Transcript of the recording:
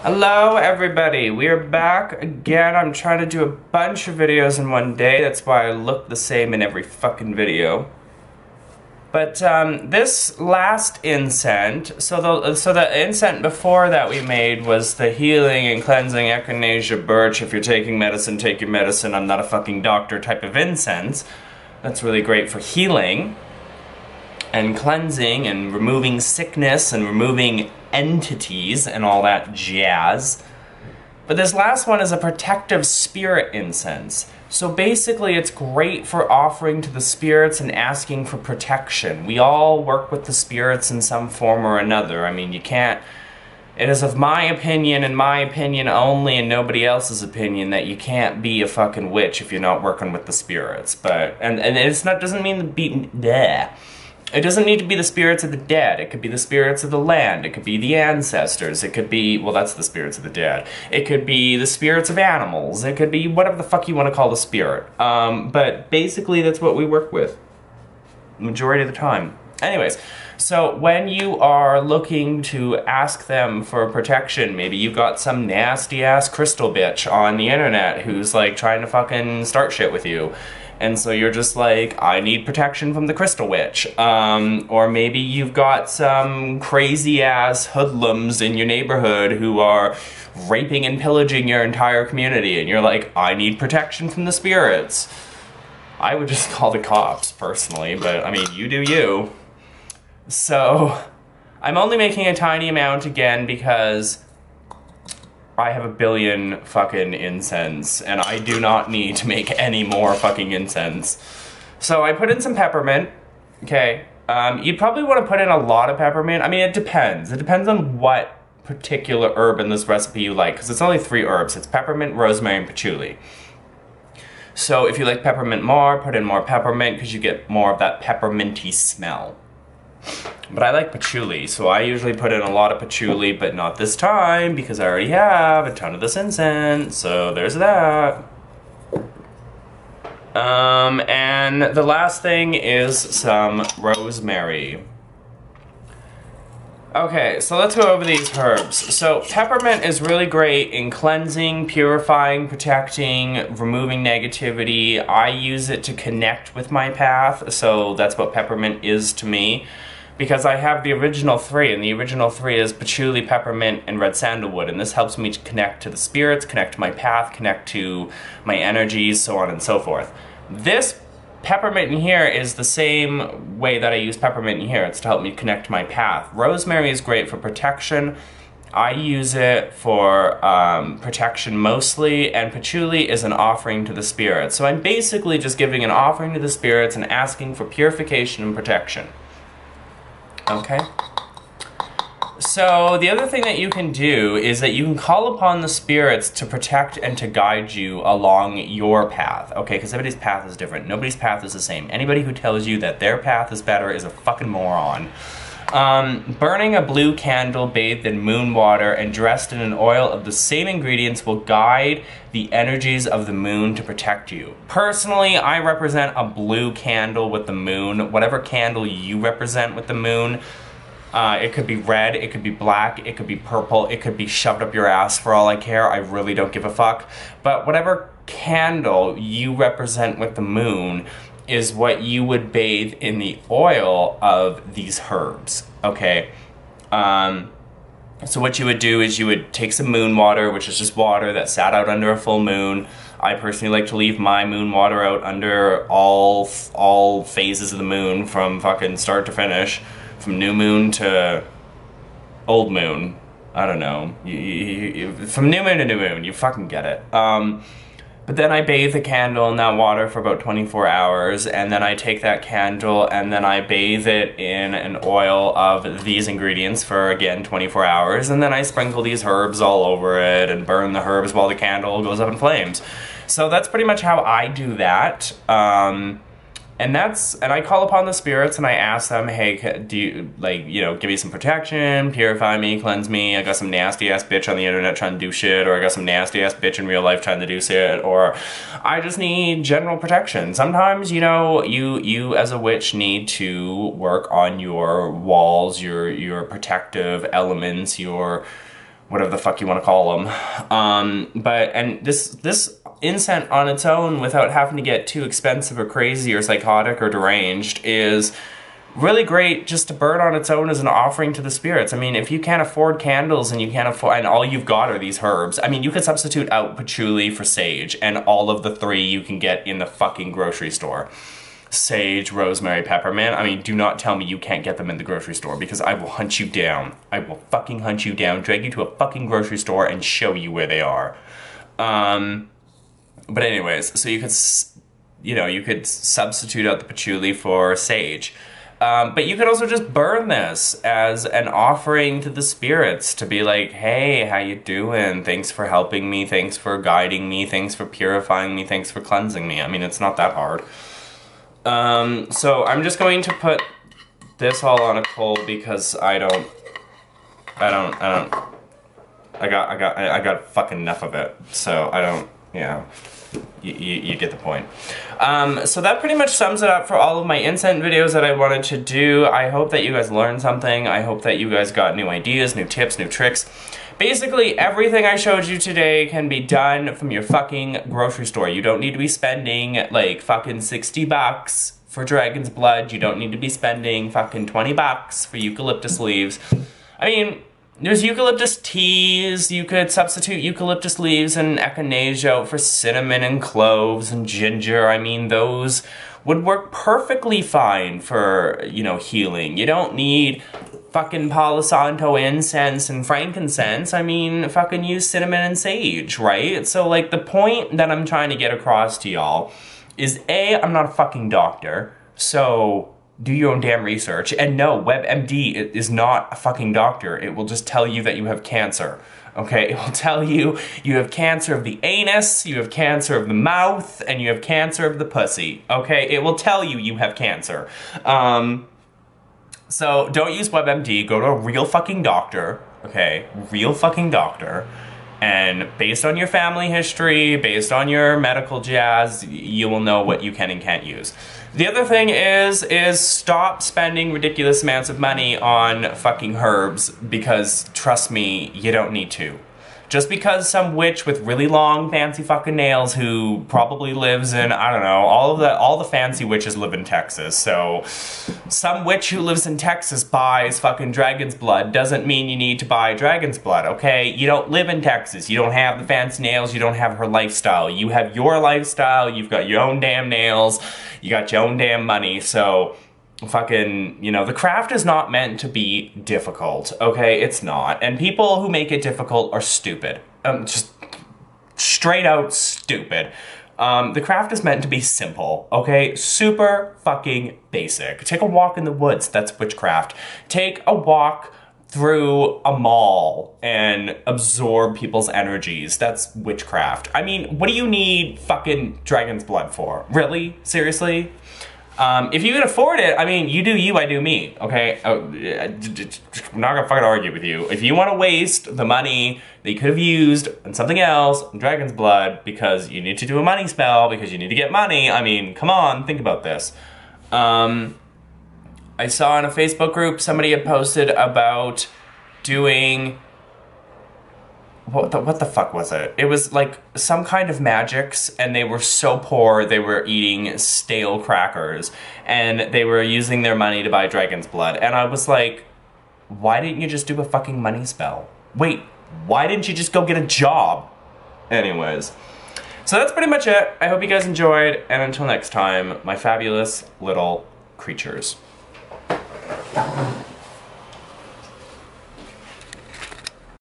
Hello everybody, we are back again. I'm trying to do a bunch of videos in one day, that's why I look the same in every fucking video. But this last incense, so the incense before that we made was the healing and cleansing echinacea birch. If you're taking medicine, take your medicine, I'm not a fucking doctor type of incense. That's really great for healing and cleansing and removing sickness and removing entities and all that jazz. But this last one is a protective spirit incense. So basically it's great for offering to the spirits and asking for protection. We all work with the spirits in some form or another. I mean, you can't... It is of my opinion and my opinion only and nobody else's opinion that you can't be a fucking witch if you're not working with the spirits. But, and it's not, doesn't mean to be... Bleh. It doesn't need to be the spirits of the dead. It could be the spirits of the land. It could be the ancestors. It could be, well, that's the spirits of the dead. It could be the spirits of animals. It could be whatever the fuck you want to call the spirit. But basically, that's what we work with majority of the time. Anyways, so when you are looking to ask them for protection, maybe you've got some nasty-ass crystal bitch on the internet who's, like, trying to fucking start shit with you. And so you're just like, I need protection from the crystal witch. Or maybe you've got some crazy-ass hoodlums in your neighborhood who are raping and pillaging your entire community. And you're like, I need protection from the spirits. I would just call the cops, personally. But, I mean, you do you. So, I'm only making a tiny amount again because I have a billion fucking incense, and I do not need to make any more fucking incense. So I put in some peppermint, okay. You'd probably want to put in a lot of peppermint. I mean, it depends. It depends on what particular herb in this recipe you like, because it's only 3 herbs. It's peppermint, rosemary, and patchouli. So if you like peppermint more, put in more peppermint, because you get more of that pepperminty smell. But I like patchouli, so I usually put in a lot of patchouli, but not this time, because I already have a ton of this incense, so there's that. And the last thing is some rosemary. Okay, so let's go over these herbs. So peppermint is really great in cleansing, purifying, protecting, removing negativity. I use it to connect with my path, so that's what peppermint is to me. Because I have the original 3, and the original 3 is patchouli, peppermint, and red sandalwood, and this helps me to connect to the spirits, connect to my path, connect to my energies, so on and so forth. This peppermint in here is the same way that I use peppermint in here. It's to help me connect to my path. Rosemary is great for protection. I use it for protection mostly, and patchouli is an offering to the spirits. So I'm basically just giving an offering to the spirits and asking for purification and protection. Okay? So the other thing that you can do is that you can call upon the spirits to protect and to guide you along your path, okay? Because everybody's path is different. Nobody's path is the same. Anybody who tells you that their path is better is a fucking moron. Burning a blue candle bathed in moon water and dressed in an oil of the same ingredients will guide the energies of the moon to protect you. Personally, I represent a blue candle with the moon. Whatever candle you represent with the moon, it could be red, it could be black, it could be purple, it could be shoved up your ass for all I care. I really don't give a fuck. But whatever candle you represent with the moon is what you would bathe in the oil of these herbs, okay? So what you would do is you would take some moon water, which is just water that sat out under a full moon. I personally like to leave my moon water out under all phases of the moon, from fucking start to finish, from new moon to old moon. I don't know. From new moon to new moon, you fucking get it. But then I bathe the candle in that water for about 24 hours, and then I take that candle and then I bathe it in an oil of these ingredients for, again, 24 hours, and then I sprinkle these herbs all over it and burn the herbs while the candle goes up in flames. So that's pretty much how I do that. And I call upon the spirits and I ask them, hey, do you, like, you know, give me some protection, purify me, cleanse me. I got some nasty ass bitch on the internet trying to do shit, or I got some nasty ass bitch in real life trying to do shit, or I just need general protection. Sometimes, you know, you as a witch need to work on your walls, your protective elements, your whatever the fuck you want to call them. And this incense on its own, without having to get too expensive or crazy or psychotic or deranged, is really great just to burn on its own as an offering to the spirits. I mean, if you can't afford candles and you can't afford, and all you've got are these herbs, I mean, you could substitute out patchouli for sage, and all of the three you can get in the fucking grocery store. Sage, rosemary, peppermint. I mean, do not tell me you can't get them in the grocery store, because I will hunt you down. I will fucking hunt you down, drag you to a fucking grocery store and show you where they are. But anyways, so you could, you could substitute out the patchouli for sage. But you could also just burn this as an offering to the spirits, to be like, hey, how you doing? Thanks for helping me. Thanks for guiding me. Thanks for purifying me. Thanks for cleansing me. I mean, it's not that hard. So I'm just going to put this all on a coal because I got fucking enough of it. So I don't, you get the point. So that pretty much sums it up for all of my incense videos that I wanted to do. I hope that you guys learned something. I hope that you guys got new ideas, new tips, new tricks. Basically, everything I showed you today can be done from your fucking grocery store. You don't need to be spending like fucking 60 bucks for dragon's blood. You don't need to be spending fucking 20 bucks for eucalyptus leaves. I mean, there's eucalyptus teas. You could substitute eucalyptus leaves and echinacea for cinnamon and cloves and ginger. I mean, those would work perfectly fine for, healing. You don't need fucking Palo Santo incense and frankincense. I mean, fucking use cinnamon and sage, right? So, like, the point that I'm trying to get across to y'all is, A, I'm not a fucking doctor, so do your own damn research. And no, WebMD is not a fucking doctor. It will just tell you that you have cancer, okay? It will tell you you have cancer of the anus, you have cancer of the mouth, and you have cancer of the pussy, okay? It will tell you you have cancer. So don't use WebMD, go to a real fucking doctor, okay? Real fucking doctor. And based on your family history, based on your medical jazz, you will know what you can and can't use. The other thing is stop spending ridiculous amounts of money on fucking herbs, because trust me, you don't need to. Just because some witch with really long fancy fucking nails who probably lives in, I don't know, all the fancy witches live in Texas, so some witch who lives in Texas buys fucking dragon's blood doesn't mean you need to buy dragon's blood, okay? You don't live in Texas, you don't have the fancy nails, you don't have her lifestyle. You have your lifestyle, you've got your own damn nails, you got your own damn money, so fucking, the craft is not meant to be difficult, okay? It's not. And people who make it difficult are stupid. Just straight out stupid. The craft is meant to be simple, okay? Super fucking basic. Take a walk in the woods, that's witchcraft. Take a walk through a mall and absorb people's energies, that's witchcraft. I mean, what do you need fucking dragon's blood for? Really? Seriously? If you can afford it, I mean, you do you, I do me, okay? I'm not gonna fucking argue with you. If you want to waste the money that you could have used on something else, on dragon's blood, because you need to do a money spell, because you need to get money, I mean, come on, think about this. I saw in a Facebook group somebody had posted about doing... What the fuck was it? It was like some kind of magics, and they were so poor they were eating stale crackers, and they were using their money to buy dragon's blood. And I was like, why didn't you just do a fucking money spell? Wait, why didn't you just go get a job? Anyways, so that's pretty much it. I hope you guys enjoyed, and until next time, my fabulous little creatures.